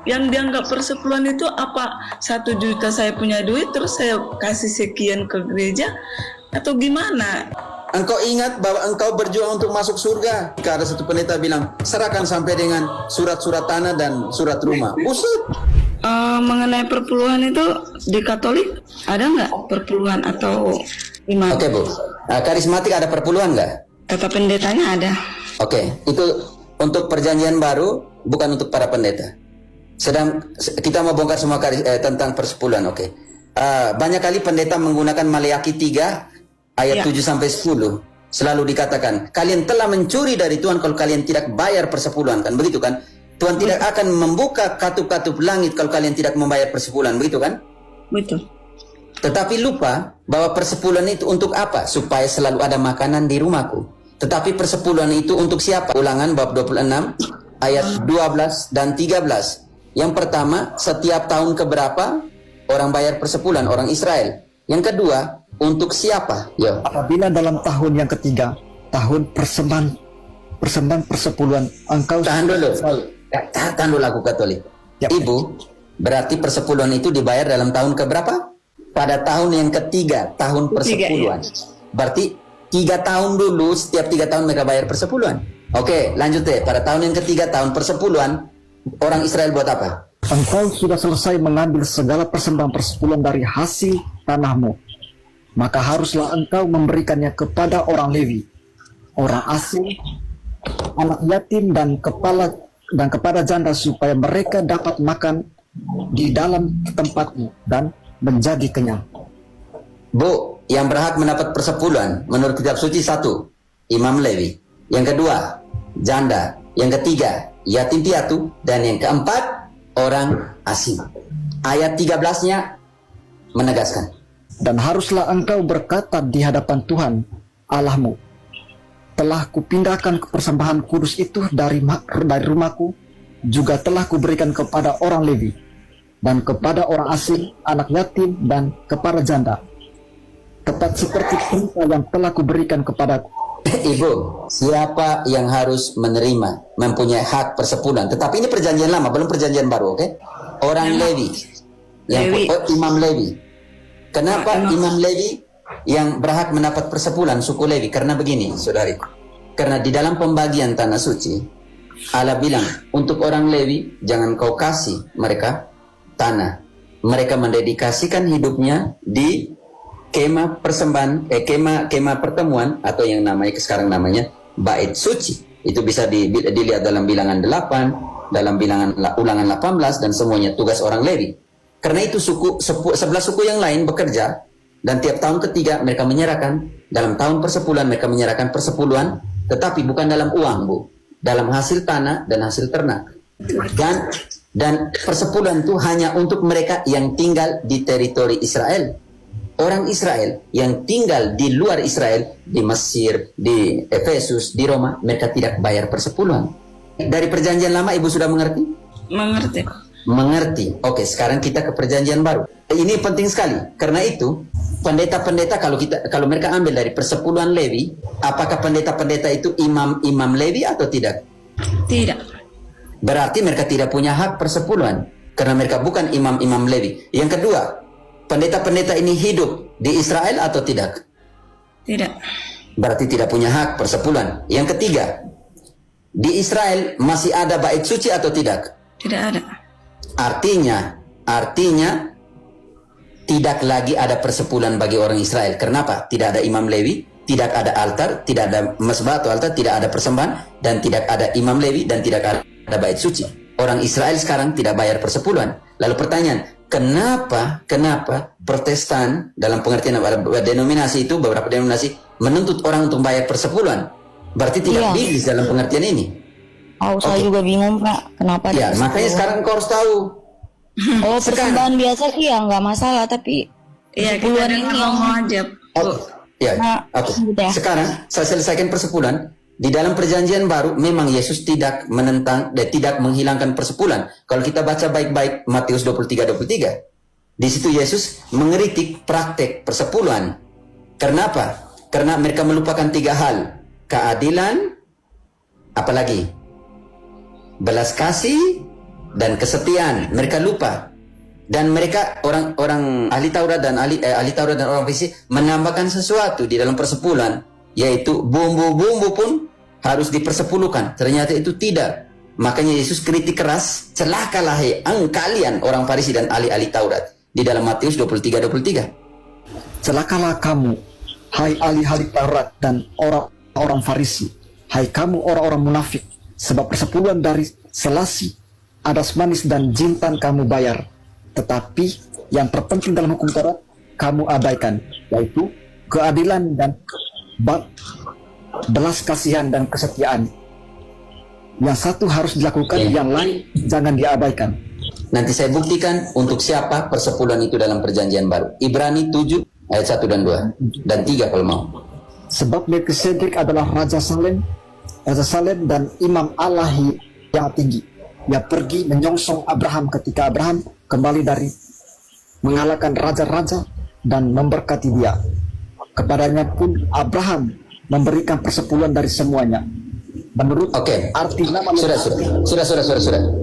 Yang dianggap persepuluhan itu apa? 1 juta saya punya duit terus saya kasih sekian ke gereja atau gimana? Engkau ingat bahwa engkau berjuang untuk masuk surga. Jika ada satu pendeta bilang, serahkan sampai dengan surat-surat tanah dan surat rumah. Usut. Mengenai perpuluhan itu di Katolik ada nggak perpuluhan atau gimana? Oke, Bu. Karismatik ada perpuluhan nggak? Kata pendetanya ada. Oke, itu untuk perjanjian baru, bukan untuk para pendeta. Sedang kita mau bongkar semua tentang persepuluhan. Oke. Banyak kali pendeta menggunakan Maleakhi 3 ayat 7 sampai 10. Selalu dikatakan, kalian telah mencuri dari Tuhan kalau kalian tidak bayar persepuluhan, kan begitu kan? Tuhan tidak akan membuka katup-katup langit kalau kalian tidak membayar persepuluhan, begitu kan? Betul. Tetapi lupa bahwa persepuluhan itu untuk apa? Supaya selalu ada makanan di rumahku. Tetapi persepuluhan itu untuk siapa? Ulangan bab 26 ayat 12 dan 13. Yang pertama, setiap tahun keberapa orang bayar persepuluhan, orang Israel. Yang kedua, untuk siapa? Yo. Apabila dalam tahun yang ketiga, tahun persembahan persepuluhan, engkau Tahan dulu. Tahan dulu aku Katolik. Ya. Ibu, berarti persepuluhan itu dibayar dalam tahun keberapa? Pada tahun yang ketiga, tahun persepuluhan. Berarti 3 tahun dulu, setiap 3 tahun mereka bayar persepuluhan. Oke, lanjut deh. Pada tahun yang ketiga, tahun persepuluhan, orang Israel buat apa? engkau sudah selesai mengambil segala persembahan persepuluhan dari hasil tanahmu, maka haruslah engkau memberikannya kepada orang Lewi, orang asing, anak yatim dan kepada janda supaya mereka dapat makan di dalam tempatmu dan menjadi kenyang. Bu, yang berhak mendapat persepuluhan menurut kitab suci 1, Imam Lewi. Yang kedua, janda. Yang ketiga, yatim piatu. Dan yang keempat, orang asing. Ayat 13-nya menegaskan. Dan haruslah engkau berkata di hadapan Tuhan Allahmu, telah kupindahkan persembahan kudus itu dari rumahku, juga telah kuberikan kepada orang Lewi, dan kepada orang asing, anak yatim, dan kepada janda, tepat seperti perintah yang telah kuberikan kepadaku. Ibu, siapa yang harus menerima, mempunyai hak persepuluhan? Tetapi ini perjanjian lama, belum perjanjian baru, oke? Orang Lewi, Imam Lewi. Kenapa Imam Lewi yang berhak mendapat persepuluhan suku Lewi? Karena begini, saudariku. Karena di dalam pembagian tanah suci, Allah bilang, untuk orang Lewi, jangan kau kasih mereka tanah. Mereka mendedikasikan hidupnya di kemah persembahan, kemah pertemuan, atau yang sekarang namanya bait suci. Itu bisa dilihat dalam bilangan 8, dalam bilangan ulangan 18, dan semuanya tugas orang Lewi. Karena itu 11 suku yang lain bekerja, dan tiap tahun ketiga mereka menyerahkan, dalam tahun persepuluhan mereka menyerahkan persepuluhan, tetapi bukan dalam uang, Bu, dalam hasil tanah dan hasil ternak. Dan persepuluhan itu hanya untuk mereka yang tinggal di teritori Israel. Orang Israel yang tinggal di luar Israel, di Mesir, di Efesus, di Roma, mereka tidak bayar persepuluhan. Dari perjanjian lama ibu sudah mengerti? Mengerti. Mengerti. Oke, sekarang kita ke perjanjian baru. Ini penting sekali. Karena itu, pendeta-pendeta kalau mereka ambil dari persepuluhan Lewi, apakah pendeta-pendeta itu imam Lewi atau tidak? Tidak. Berarti mereka tidak punya hak persepuluhan karena mereka bukan imam-imam Lewi. Yang kedua, pendeta-pendeta ini hidup di Israel atau tidak? Tidak. Berarti tidak punya hak persepuluhan. Yang ketiga, di Israel masih ada bait suci atau tidak? Tidak ada. Artinya tidak lagi ada persepuluhan bagi orang Israel. Kenapa? Tidak ada imam Lewi, tidak ada altar, tidak ada mesbah atau altar, tidak ada persembahan, dan tidak ada imam Lewi, dan tidak ada bait suci. Orang Israel sekarang tidak bayar persepuluhan. Lalu pertanyaan, kenapa Protestan dalam pengertian denominasi itu, beberapa denominasi menuntut orang untuk bayar persepuluhan? Berarti tidak biblis dalam pengertian ini. Saya juga bingung, Pak. Kenapa? Ya, makanya sekarang kau harus tahu. Oh, persembahan biasa sih ya nggak masalah, tapi persepuluhan ini yang wajib. Sekarang saya selesaikan persepuluhan. Di dalam perjanjian baru memang Yesus tidak menentang dan tidak menghilangkan persepuluhan. Kalau kita baca baik-baik Matius 23, di situ Yesus mengeritik praktek persepuluhan. Kenapa? Karena mereka melupakan 3 hal. Keadilan, apalagi belas kasih, dan kesetiaan. Mereka lupa. Dan mereka orang ahli Taurat dan ahli Taurat dan orang Farisi menambahkan sesuatu di dalam persepuluhan, yaitu bumbu-bumbu pun harus dipersepuluhkan. Ternyata itu tidak. Makanya Yesus kritik keras, celakalah kalian orang Farisi dan ahli Taurat, di dalam Matius 23:23. Celakalah kamu, hai ahli-ahli Taurat dan orang-orang Farisi, hai kamu orang-orang munafik, sebab persepuluhan dari selasi, adas manis dan jintan kamu bayar, tetapi yang terpenting dalam hukum Taurat kamu abaikan, yaitu keadilan dan belas kasihan dan kesetiaan. Yang satu harus dilakukan, yang lain jangan diabaikan. Nanti saya buktikan untuk siapa persepuluhan itu dalam perjanjian baru. Ibrani 7 ayat 1 dan 2 dan 3 kalau mau. Sebab Melkisedek adalah Raja Salem dan Imam Allah yang tinggi. Ia pergi menyongsong Abraham ketika Abraham kembali dari mengalahkan raja-raja dan memberkati dia. Kepadanya pun Abraham memberikan persepuluhan dari semuanya. Menurut arti nama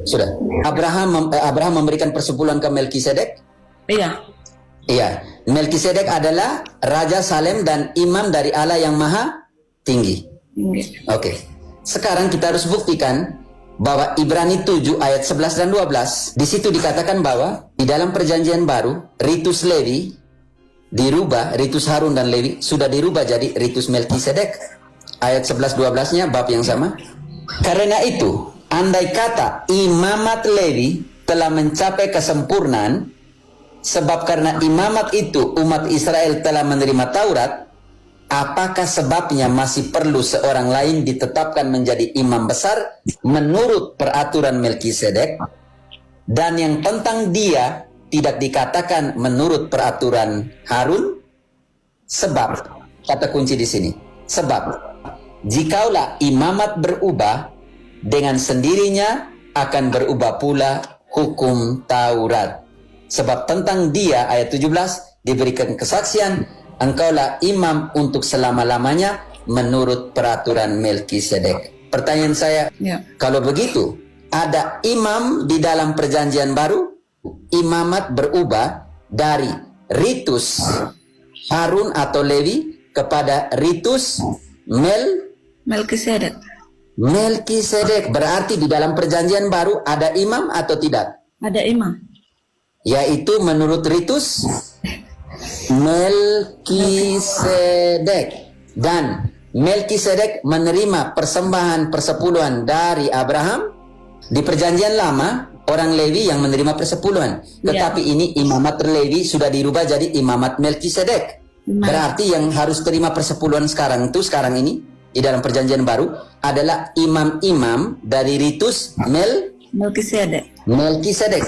sudah. Abraham memberikan persepuluhan ke Melkisedek. Iya. Melkisedek adalah Raja Salem dan imam dari Allah yang Maha Tinggi. Sekarang kita harus buktikan bahwa Ibrani 7 ayat 11 dan 12 di situ dikatakan bahwa di dalam perjanjian baru ritus Lewi dirubah, ritus Harun dan Lewi sudah dirubah jadi ritus Melkisedek. Ayat 11-12-nya bab yang sama. Karena itu, andai kata imamat Lewi telah mencapai kesempurnaan, sebab karena imamat itu umat Israel telah menerima Taurat, apakah sebabnya masih perlu seorang lain ditetapkan menjadi imam besar menurut peraturan Melkisedek, dan yang tentang dia tidak dikatakan menurut peraturan Harun? Sebab, kata kunci di sini, sebab jikalau imamat berubah, dengan sendirinya akan berubah pula hukum Taurat. Sebab tentang dia, ayat 17, diberikan kesaksian, engkaulah imam untuk selama-lamanya menurut peraturan Melkisedek. Pertanyaan saya, kalau begitu, ada imam di dalam perjanjian baru, imamat berubah dari ritus Harun atau Lewi kepada ritus Melkisedek. Berarti di dalam perjanjian baru ada imam atau tidak? Ada imam. Yaitu menurut ritus Melkisedek. Dan Melkisedek menerima persembahan persepuluhan dari Abraham. Di perjanjian lama orang Lewi yang menerima persepuluhan. Tetapi ini imamat Lewi sudah dirubah jadi imamat Melkisedek. Berarti yang harus terima persepuluhan sekarang ini di dalam perjanjian baru adalah imam-imam dari ritus Melkisedek.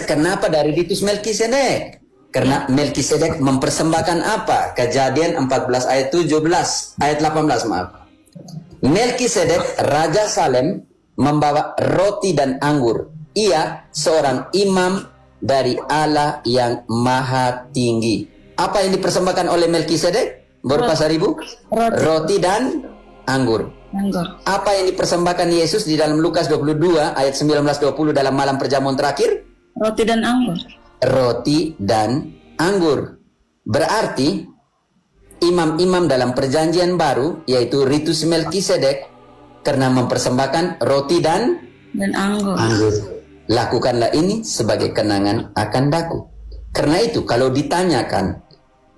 Kenapa dari ritus Melkisedek? Karena Melkisedek mempersembahkan apa? Kejadian 14 ayat 18 maaf. Melkisedek Raja Salem membawa roti dan anggur. Ia seorang imam dari Allah yang Maha Tinggi. Apa yang dipersembahkan oleh Melkisedek berupa 1000? Roti dan anggur. Apa yang dipersembahkan Yesus di dalam Lukas 22 ayat 19-20 dalam malam perjamuan terakhir? Roti dan anggur. Roti dan anggur. Berarti imam-imam dalam perjanjian baru yaitu ritus Melkisedek karena mempersembahkan roti dan anggur. Lakukanlah ini sebagai kenangan akan daku. Karena itu kalau ditanyakan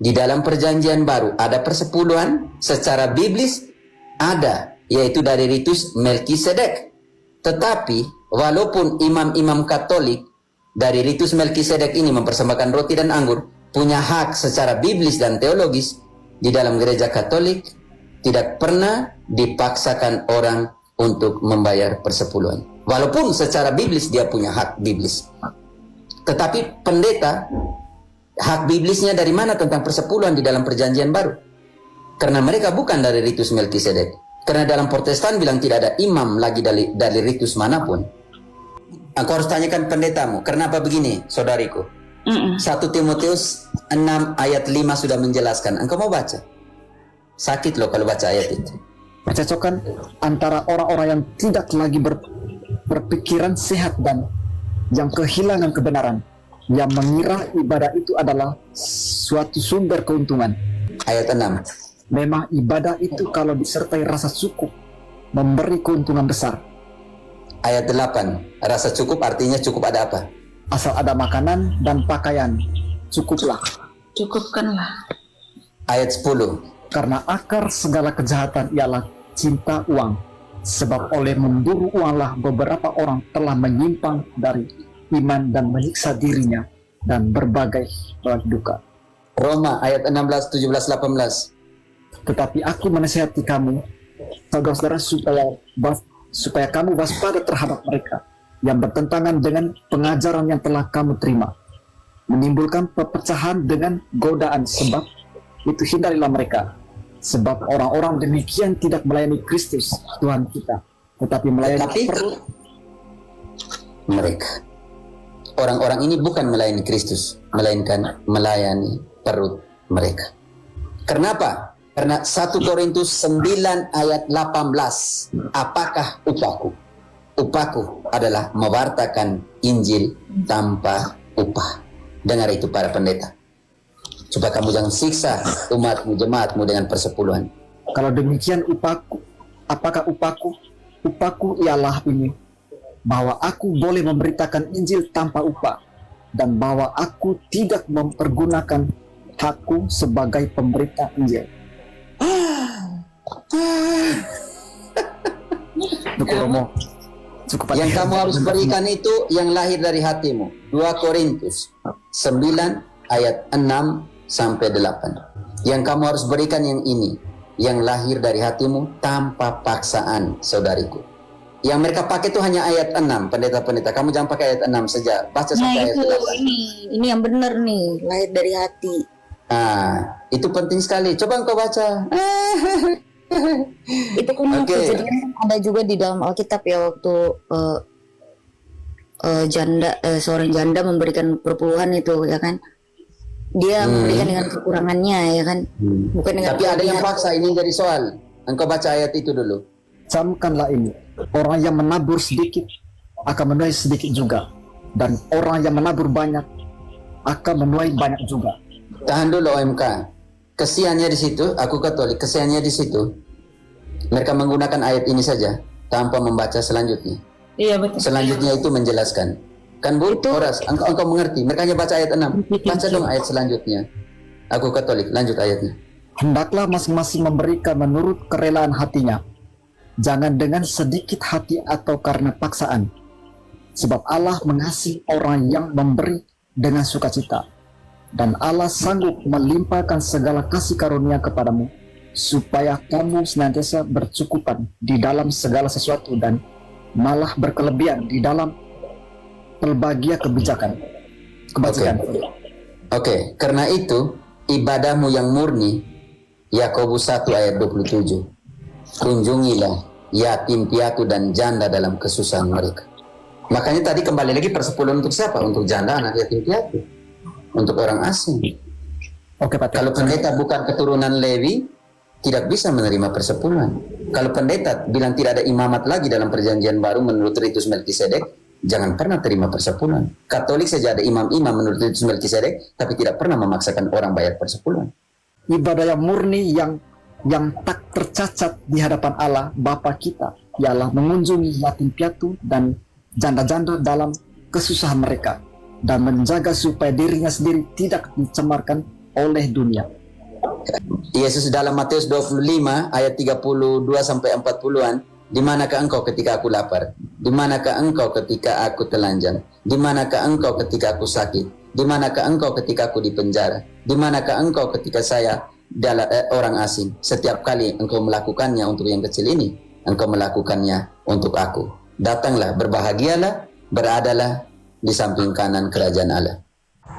di dalam perjanjian baru ada persepuluhan secara biblis ada, yaitu dari ritus Melkisedek. Tetapi walaupun imam-imam Katolik dari ritus Melkisedek ini mempersembahkan roti dan anggur, punya hak secara biblis dan teologis di dalam gereja Katolik, tidak pernah dipaksakan orang untuk membayar persepuluhan. Walaupun secara biblis dia punya hak biblis. Tetapi pendeta hak biblisnya dari mana tentang persepuluhan di dalam perjanjian baru? Karena mereka bukan dari ritus Melkisedek. Karena dalam Protestan bilang tidak ada imam lagi dari ritus manapun. Engkau harus tanyakan pendetamu. Kenapa begini, saudariku? 1 Timotius 6 ayat 5 sudah menjelaskan. Engkau mau baca? Sakit loh kalau baca ayat itu. Percekcokan antara orang-orang yang tidak lagi berpikiran sehat dan yang kehilangan kebenaran, yang mengira ibadah itu adalah suatu sumber keuntungan. Ayat 6. Memang ibadah itu kalau disertai rasa cukup, memberi keuntungan besar. Ayat 8. Rasa cukup artinya cukup ada apa? Asal ada makanan dan pakaian, cukuplah. Cukupkanlah. Ayat 10. Karena akar segala kejahatan ialah cinta uang. Sebab oleh memburu uanglah beberapa orang telah menyimpang dari iman dan menyiksa dirinya dan berbagai duka. Roma ayat 16, 17, 18. Tetapi aku menasihati kamu, saudara-saudara, supaya kamu waspada terhadap mereka yang bertentangan dengan pengajaran yang telah kamu terima, menimbulkan perpecahan dengan godaan, sebab itu hindarilah mereka. Sebab orang-orang demikian tidak melayani Kristus Tuhan kita, tetapi melayani perut mereka. Orang-orang ini bukan melayani Kristus, melainkan melayani perut mereka. Kenapa? Karena 1 Korintus 9 ayat 18. Apakah upahku? Upahku adalah mewartakan Injil tanpa upah. Dengar itu para pendeta. Coba kamu jangan siksa umatmu, jemaatmu dengan persepuluhan. Kalau demikian upahku, apakah upahku? Upahku ialah ini, bahwa aku boleh memberitakan Injil tanpa upah, dan bahwa aku tidak mempergunakan hakku sebagai pemberita Injil. Romo, cukup. Yang kamu harus berikan itu yang lahir dari hatimu. 2 Korintus 9 ayat 6 sampai 8. Yang kamu harus berikan yang ini, yang lahir dari hatimu tanpa paksaan, saudariku. Yang mereka pakai itu hanya ayat 6, pendeta-pendeta. Kamu jangan pakai ayat 6 saja, baca sampai ayat 8. Ini yang benar nih, lahir dari hati. Itu penting sekali. Coba engkau baca. Itu kan kejadian ada juga di dalam Alkitab ya, waktu seorang janda memberikan perpuluhan itu, ya kan? Dia memberikan dengan kekurangannya, ya kan? Bukan dengan. Tapi ada yang paksa. Ini jadi soal. Engkau baca ayat itu dulu. Camkanlah ini, orang yang menabur sedikit akan menuai sedikit juga, dan orang yang menabur banyak akan menuai banyak juga. Tahan dulu OMK. Kesiannya di situ, aku Katolik, kesiannya di situ. Mereka menggunakan ayat ini saja tanpa membaca selanjutnya. Iya betul. Selanjutnya itu menjelaskan. Kan Bu, Horas, engkau mengerti. Mereka hanya baca ayat 6. Baca dong ayat selanjutnya. Aku Katolik, lanjut ayatnya. Hendaklah masing-masing memberikan menurut kerelaan hatinya, jangan dengan sedikit hati atau karena paksaan. Sebab Allah mengasihi orang yang memberi dengan sukacita, dan Allah sanggup melimpahkan segala kasih karunia kepadamu, supaya kamu senantiasa bercukupan di dalam segala sesuatu dan malah berkelebihan di dalam pelbagai kebajikan. Oke, karena itu ibadahmu yang murni, Yakobus 1 ayat 27. Kunjungilah yatim piatu dan janda dalam kesusahan mereka. Makanya tadi kembali lagi persepuluhan untuk siapa? Untuk janda, anak yatim piatu, untuk orang asing. Oke, Pak. Kalau pendeta bukan keturunan Lewi, tidak bisa menerima persepuluhan. Kalau pendeta bilang tidak ada imamat lagi dalam perjanjian baru menurut ritus Melkisedek, jangan pernah terima persepuluhan. Katolik saja ada imam-imam menurut ritus Melkisedek, tapi tidak pernah memaksakan orang bayar persepuluhan. Ibadah yang murni yang tak tercacat di hadapan Allah Bapa kita ialah mengunjungi yatim piatu dan janda-janda dalam kesusahan mereka, dan menjaga supaya dirinya sendiri tidak dicemarkan oleh dunia. Yesus dalam Matius 25 ayat 32 sampai 40-an, di manakah engkau ketika aku lapar? Di manakah engkau ketika aku telanjang? Di manakah engkau ketika aku sakit? Di manakah engkau ketika aku di penjara? Di manakah engkau ketika saya orang asing? Setiap kali engkau melakukannya untuk yang kecil ini, engkau melakukannya untuk aku. Datanglah, berbahagialah, beradalah di samping kanan kerajaan Allah.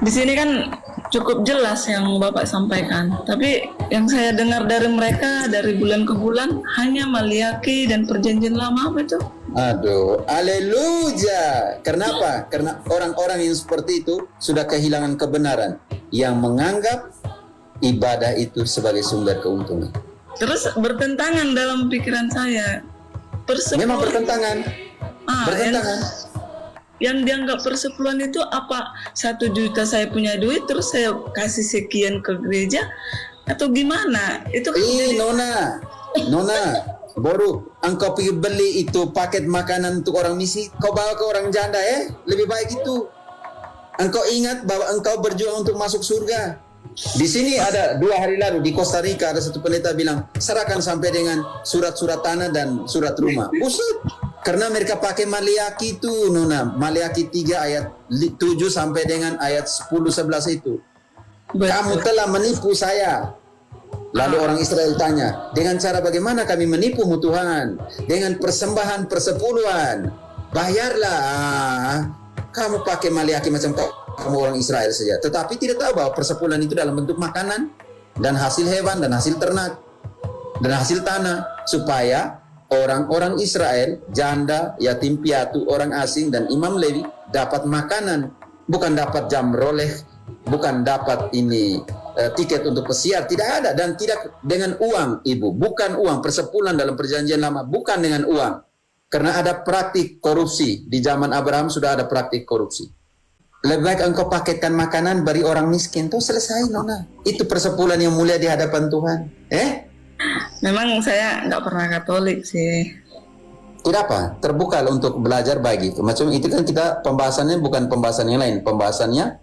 Di sini kan cukup jelas yang Bapak sampaikan. Tapi yang saya dengar dari mereka dari bulan ke bulan hanya Maliaki dan Perjanjian Lama, apa itu? Aduh, haleluya. Kenapa? Karena orang-orang yang seperti itu sudah kehilangan kebenaran, yang menganggap ibadah itu sebagai sumber keuntungan. Terus bertentangan dalam pikiran saya. Memang bertentangan. Bertentangan. yang dianggap persepuluhan itu apa? 1 juta saya punya duit terus saya kasih sekian ke gereja atau gimana? Itu kan Nona, baru engkau pergi beli itu paket makanan untuk orang misi, kau bawa ke orang janda lebih baik itu. Engkau ingat bahwa engkau berjuang untuk masuk surga. Di sini ada 2 hari lalu di Costa Rica ada satu pendeta bilang serahkan sampai dengan surat-surat tanah dan surat rumah. Buset. Karena mereka pakai Maliaki itu, Nona. Maliaki 3 ayat 7 sampai dengan ayat 10-11 itu. Kamu telah menipu saya. Lalu orang Israel tanya, dengan cara bagaimana kami menipumu Tuhan? Dengan persembahan persepuluhan. Bayarlah. Kamu pakai Maliaki macam kamu orang Israel saja. Tetapi tidak tahu bahwa persepuluhan itu dalam bentuk makanan dan hasil hewan dan hasil ternak dan hasil tanah, supaya orang-orang Israel, janda, yatim piatu, orang asing, dan imam Lewi dapat makanan, bukan dapat jam roleh, bukan dapat tiket untuk pesiar, tidak ada, dan tidak dengan uang, ibu, bukan uang. Persepuluhan dalam perjanjian lama bukan dengan uang, karena ada praktik korupsi. Di zaman Abraham sudah ada praktik korupsi. Lebih baik engkau paketkan makanan bagi orang miskin, tuh selesai, Nona. Itu persepuluhan yang mulia di hadapan Tuhan. Memang saya nggak pernah Katolik sih. Tidak apa, terbuka untuk belajar bagi. Macam itu kan kita pembahasannya bukan pembahasan yang lain. Pembahasannya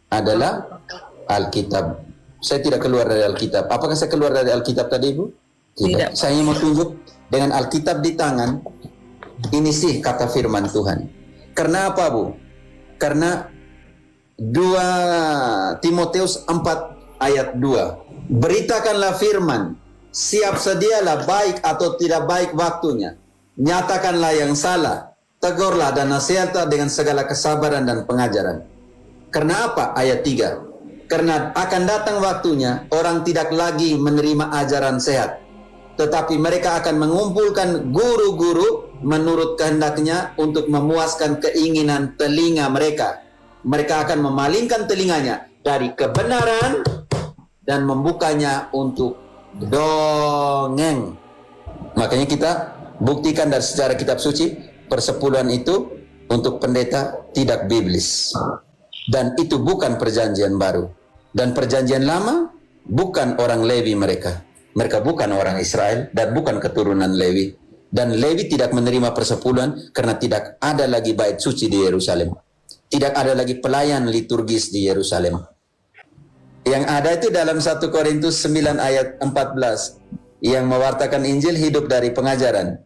adalah Alkitab. Saya tidak keluar dari Alkitab. Apakah saya keluar dari Alkitab tadi, Bu? Tidak. Saya mau tunjuk dengan Alkitab di tangan. Ini sih kata firman Tuhan. Karena apa, Bu? Karena 2 Timotius 4 ayat 2. Beritakanlah firman. Siap sedialah baik atau tidak baik waktunya. Nyatakanlah yang salah. Tegurlah dan nasihatlah dengan segala kesabaran dan pengajaran. Karena apa? Ayat 3. Karena akan datang waktunya orang tidak lagi menerima ajaran sehat, tetapi mereka akan mengumpulkan guru-guru menurut kehendaknya untuk memuaskan keinginan telinga mereka. Mereka akan memalingkan telinganya dari kebenaran dan membukanya untuk dongeng. Makanya kita buktikan dari sejarah kitab suci, persepuluhan itu untuk pendeta tidak biblis. Dan itu bukan perjanjian baru. Dan perjanjian lama bukan orang Lewi mereka. Mereka bukan orang Israel dan bukan keturunan Lewi. Dan Lewi tidak menerima persepuluhan karena tidak ada lagi bait suci di Yerusalem. Tidak ada lagi pelayan liturgis di Yerusalem. Yang ada itu dalam 1 Korintus 9 ayat 14 yang mewartakan Injil hidup dari pengajaran.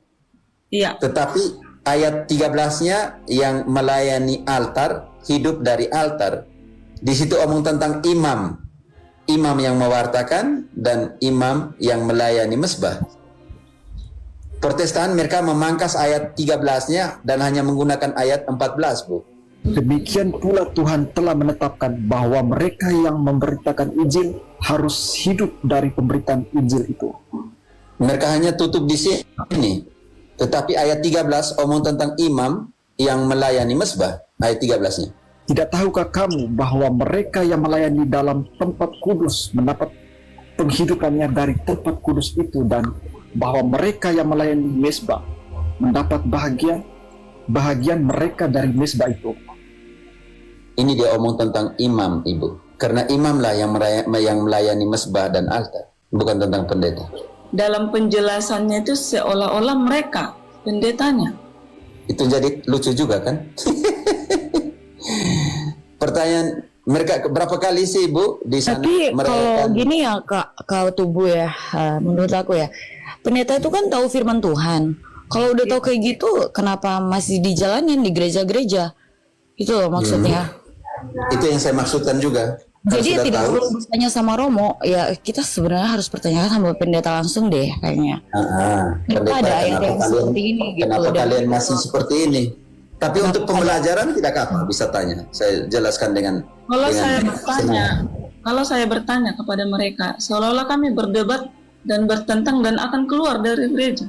Iya. Tetapi ayat 13-nya yang melayani altar hidup dari altar. Di situ omong tentang imam. Imam yang mewartakan dan imam yang melayani mezbah. Protestan mereka memangkas ayat 13-nya dan hanya menggunakan ayat 14, Bu. Demikian pula Tuhan telah menetapkan bahwa mereka yang memberitakan Injil harus hidup dari pemberitaan Injil itu. Mereka hanya tutup di sini. Tetapi ayat 13 omong tentang imam yang melayani mezbah. Ayat 13-nya. Tidak tahukah kamu bahwa mereka yang melayani dalam tempat kudus mendapat penghidupannya dari tempat kudus itu, dan bahwa mereka yang melayani mezbah mendapat bahagian mereka dari mezbah itu. Ini dia omong tentang imam, Ibu. Karena imamlah yang melayani mezbah dan altar, bukan tentang pendeta. Dalam penjelasannya itu seolah-olah mereka pendetanya. Itu jadi lucu juga kan? Pertanyaan, mereka berapa kali sih, Bu, di sana? Tapi kalau gini ya kau tubuh ya, menurut aku ya, pendeta itu kan tahu firman Tuhan. Kalau udah tahu kayak gitu, kenapa masih dijalanin di gereja-gereja? Itu loh maksudnya. Itu yang saya maksudkan juga. Jadi tidak perlu bertanya sama Romo, ya kita sebenarnya harus pertanyakan sama pendeta langsung deh kayaknya. Kenapa ada ayat yang seperti ini gitu? Kenapa kalian masih seperti ini? Tapi untuk pembelajaran tidak apa, bisa tanya. Saya jelaskan dengan Kalau saya bertanya kepada mereka, seolah-olah kami berdebat dan bertentang dan akan keluar dari gereja.